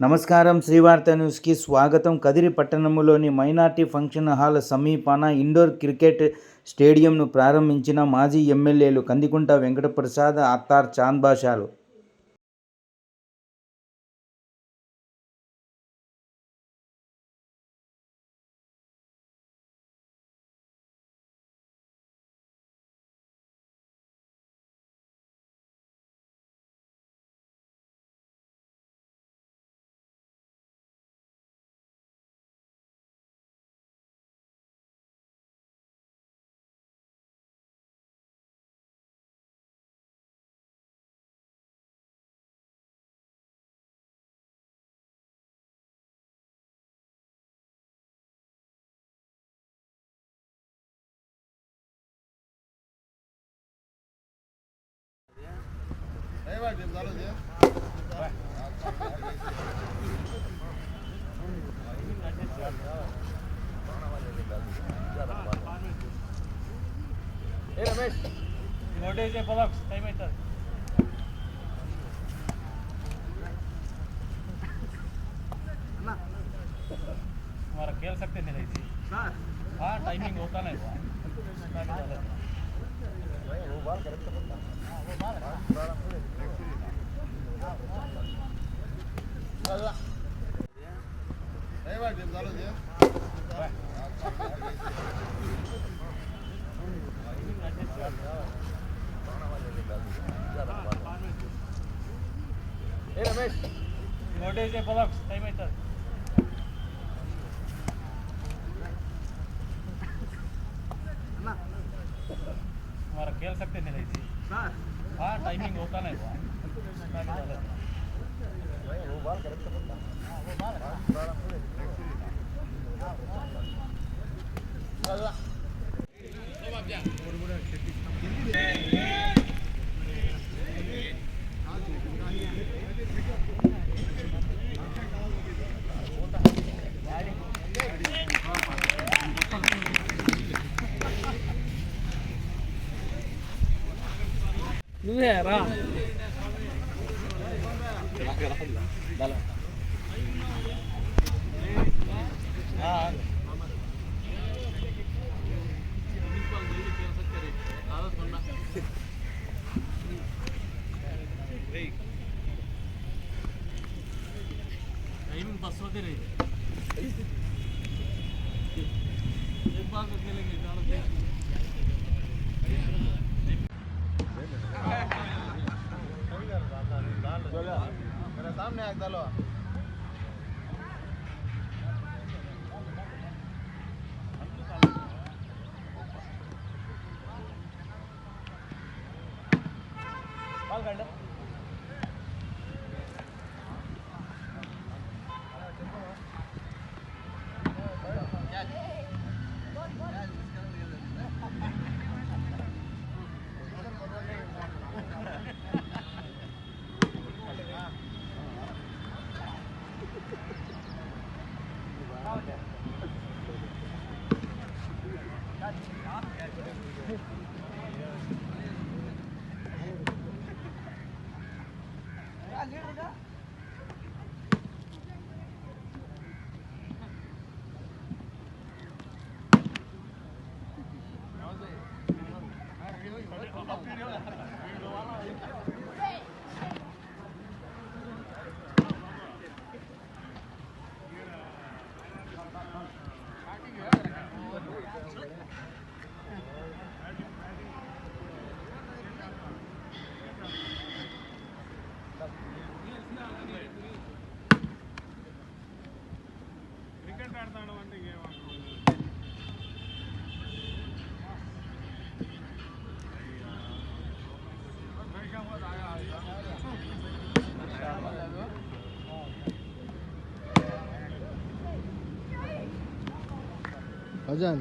నమస్కారం. శ్రీవార్త న్యూస్కి స్వాగతం. కదిరి పట్టణంలోని మైనార్టీ ఫంక్షన్ హాల్ సమీపాన ఇండోర్ క్రికెట్ స్టేడియంను ప్రారంభించిన మాజీ ఎమ్మెల్యేలు కందికుంట వెంకటప్రసాద్, అత్తార్ చాంద్ బాషాలు. రమేష్ నోటీస్ బాక్స్ టైం అవుతుంది. हमारा खेल सकते नहीं रही थी। हाँ टाइमिंग होता नहीं हुआ वो बाल करेक्ट करता वो बाल रमेश नोटीस बाक्स टाइम అవుతుంది. हमारा खेल सकते नहीं रही थी। हाँ टाइमिंग होता नहीं हुआ वो बाल करेक्ट करता वो बाल నువ్వే రా टाइम बस होते रहे एक बार करके लेंगे मेरे सामने आ चलो बाल काट క్రికెట్ ఆడతాడు అంటే अजन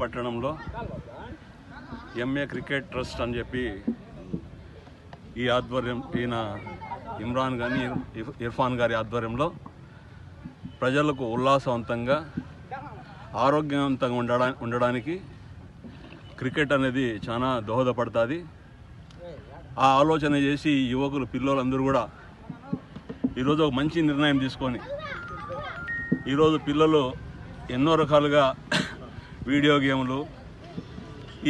పట్టణంలో ఎంఏ క్రికెట్ ట్రస్ట్ అని చెప్పి ఈ ఆధ్వర్యం ఈయన ఇమ్రాన్ కానీ ఇర్ఫాన్ గారి ఆధ్వర్యంలో ప్రజలకు ఉల్లాసవంతంగా ఆరోగ్యవంతంగా ఉండడానికి క్రికెట్ అనేది చాలా దోహదపడుతుంది. ఆ ఆలోచన చేసి యువకులు పిల్లలందరూ కూడా ఈరోజు ఒక మంచి నిర్ణయం తీసుకొని ఈరోజు పిల్లలు ఎన్నో రకాలుగా వీడియో గేమ్లు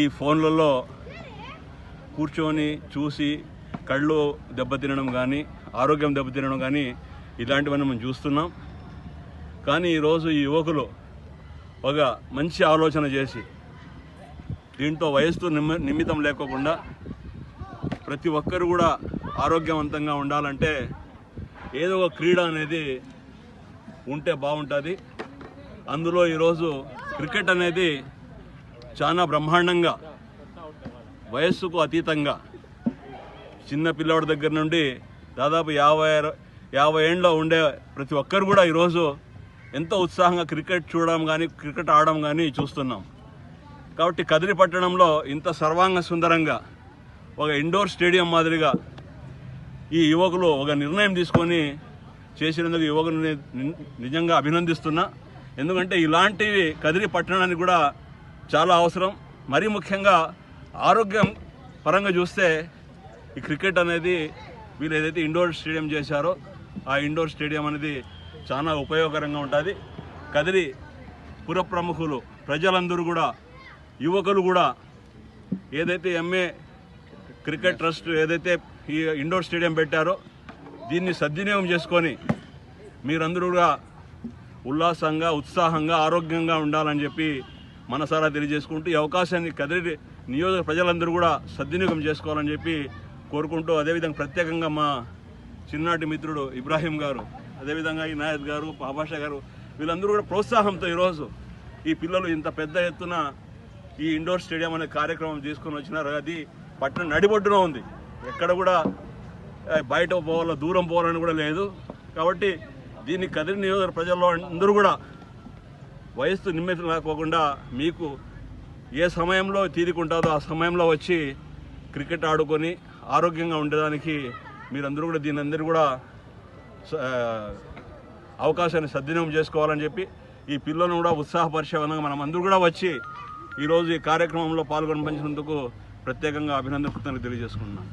ఈ ఫోన్లలో కూర్చొని చూసి కళ్ళు దెబ్బతినడం కానీ ఆరోగ్యం దెబ్బతినడం కానీ ఇలాంటివన్నీ మనం చూస్తున్నాం. కానీ ఈరోజు ఈ యువకులు ఒక మంచి ఆలోచన చేసి దీంట్లో వయస్సు నిమిత్తం లేకోకుండా ప్రతి ఒక్కరు కూడా ఆరోగ్యవంతంగా ఉండాలంటే ఏదో ఒక క్రీడ అనేది ఉంటే బాగుంటుంది. అందులో ఈరోజు క్రికెట్ అనేది చాలా బ్రహ్మాండంగా వయస్సుకు అతీతంగా చిన్న పిల్లవాడి దగ్గర నుండి దాదాపు 50 ఏళ్ళలో ఉండే ప్రతి ఒక్కరు కూడా ఈరోజు ఎంతో ఉత్సాహంగా క్రికెట్ చూడడం కానీ క్రికెట్ ఆడడం కానీ చూస్తున్నాం. కాబట్టి కదిరి పట్టణంలో ఇంత సర్వాంగ సుందరంగా ఒక ఇండోర్ స్టేడియం మాదిరిగా ఈ యువకులు ఒక నిర్ణయం తీసుకొని చేసినందుకు యువకుని నిజంగా అభినందిస్తున్నా. ఎందుకంటే ఇలాంటివి కదిరి పట్టణానికి కూడా చాలా అవసరం. మరీ ముఖ్యంగా ఆరోగ్యం పరంగా చూస్తే ఈ క్రికెట్ అనేది వీళ్ళు ఏదైతే ఇండోర్ స్టేడియం చేశారో ఆ ఇండోర్ స్టేడియం అనేది చాలా ఉపయోగకరంగా ఉంటుంది. కదిరి పుర ప్రముఖులు ప్రజలందరూ కూడా యువకులు కూడా ఏదైతే ఎంఏ క్రికెట్ ట్రస్ట్ ఏదైతే ఈ ఇండోర్ స్టేడియం పెట్టారో దీన్ని సద్వినియోగం చేసుకొని మీరందరూ కూడా ఉల్లాసంగా ఉత్సాహంగా ఆరోగ్యంగా ఉండాలని చెప్పి మనసారా తెలియజేసుకుంటూ ఈ అవకాశాన్ని కదిరి నియోజక ప్రజలందరూ కూడా సద్వినియోగం చేసుకోవాలని చెప్పి కోరుకుంటూ, అదేవిధంగా ప్రత్యేకంగా మా చిన్ననాటి మిత్రుడు ఇబ్రాహీం గారు, అదేవిధంగా ఈ నాయక్ గారు, పాబాషా గారు వీళ్ళందరూ కూడా ప్రోత్సాహంతో ఈరోజు ఈ పిల్లలు ఇంత పెద్ద ఎత్తున ఈ ఇండోర్ స్టేడియం అనే కార్యక్రమం తీసుకొని వచ్చినారు. అది పట్టణం నడిబొడ్డున ఉంది, ఎక్కడ కూడా బయట పోవాలో దూరం పోవాలని కూడా లేదు. కాబట్టి దీన్ని కదిరి నియోజక ప్రజల్లో అందరూ కూడా వయస్సు నిమిత్తం లేకోకుండా మీకు ఏ సమయంలో తీరికుంటుందో ఆ సమయంలో వచ్చి క్రికెట్ ఆడుకొని ఆరోగ్యంగా ఉండడానికి మీరందరూ కూడా దీని అందరూ కూడా అవకాశాన్ని సద్వినియోగం చేసుకోవాలని చెప్పి ఈ పిల్లలను కూడా ఉత్సాహపరిచే విధంగా మనం అందరూ కూడా వచ్చి ఈరోజు ఈ కార్యక్రమంలో పాల్గొనపంచినందుకు ప్రత్యేకంగా అభినందనలు తెలియజేసుకుంటున్నాం.